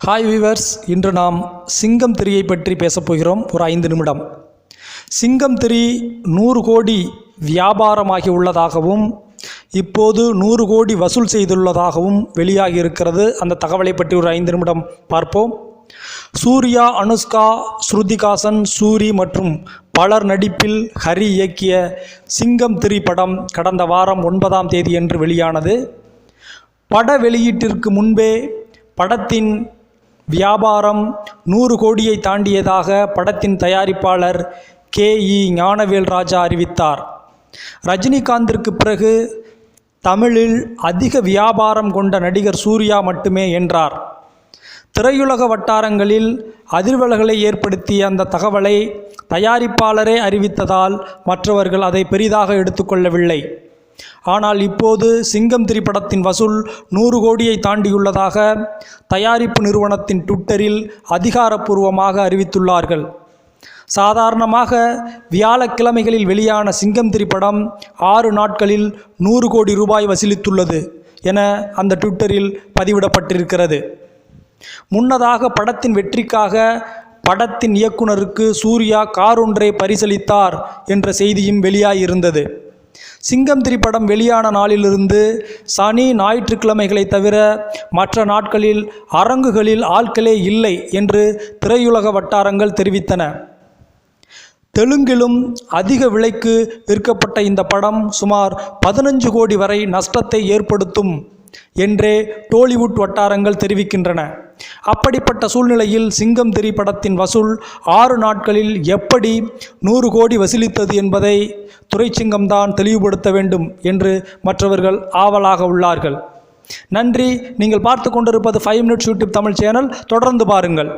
Hi viewers, இன்று நாம் சிங்கம் 3 பற்றி பேசப்போகிறோம். ஒரு 5 நிமிடம். சிங்கம் 3 100 கோடி வியாபாரமாகி உள்ளதாகவும் இப்போது 100 கோடி வசூல் செய்துள்ளதாகவும் வெளியாகி இருக்கிறது. அந்த தகவலை பற்றி ஒரு 5 நிமிடம் பார்ப்போம். சூர்யா, அனுஷ்கா, ஸ்ருதிஹாசன், சூரி மற்றும் பலர் நடிப்பில் ஹரி இயக்கிய சிங்கம் 3 படம் கடந்த வாரம் 9ஆம் தேதியன்று வெளியானது. பட வெளியீட்டிற்கு முன்பே படத்தின் வியாபாரம் 100 கோடியை தாண்டியதாக படத்தின் தயாரிப்பாளர் KE ஞானவேல் ராஜா அறிவித்தார். ரஜினிகாந்திற்கு பிறகு தமிழில் அதிக வியாபாரம் கொண்ட நடிகர் சூர்யா மட்டுமே என்றார். திரையுலக வட்டாரங்களில் அதிர்வலைகளை ஏற்படுத்திய அந்த தகவலை தயாரிப்பாளரே அறிவித்ததால் மற்றவர்கள் அதை பெரிதாக எடுத்துக்கொள்ளவில்லை. ஆனால் இப்போது சிங்கம் 3 படத்தின் வசூல் 100 கோடியை தாண்டியுள்ளதாக தயாரிப்பு நிறுவனத்தின் ட்விட்டரில் அதிகாரப்பூர்வமாக அறிவித்துள்ளார்கள். சாதாரணமாக வியாழக்கிழமைகளில் வெளியான சிங்கம் 3 படம் 6 நாட்களில் 100 கோடி ரூபாய் வசூலித்துள்ளது என அந்த ட்விட்டரில் பதிவிடப்பட்டிருக்கிறது. முன்னதாக படத்தின் வெற்றிக்காக படத்தின் இயக்குனருக்கு சூர்யா கார் ஒன்றை பரிசளித்தார் என்ற செய்தியும் வெளியாகியிருந்தது. சிங்கம் 3 படம் வெளியான நாளிலிருந்து சனி, ஞாயிற்றுக்கிழமைகளை தவிர மற்ற நாட்களில் அரங்குகளில் ஆட்களே இல்லை என்று திரையுலக வட்டாரங்கள் தெரிவித்தன. தெலுங்கிலும் அதிக விலைக்கு விற்கப்பட்ட இந்த படம் சுமார் 15 கோடி வரை நஷ்டத்தை ஏற்படுத்தும் என்றே டோலிவுட் வட்டாரங்கள் தெரிவிக்கின்றன. அப்படிப்பட்ட சூழ்நிலையில் சிங்கம் 3 படத்தின் வசூல் 6 நாட்களில் எப்படி 100 கோடி வசூலித்தது என்பதை துரைசிங்கம்தான் தெளிவுபடுத்த வேண்டும் என்று மற்றவர்கள் ஆவலாக உள்ளார்கள். நன்றி. நீங்கள் பார்த்து கொண்டிருப்பது 5 மினிட்ஸ் யூடியூப் தமிழ் சேனல். தொடர்ந்து பாருங்கள்.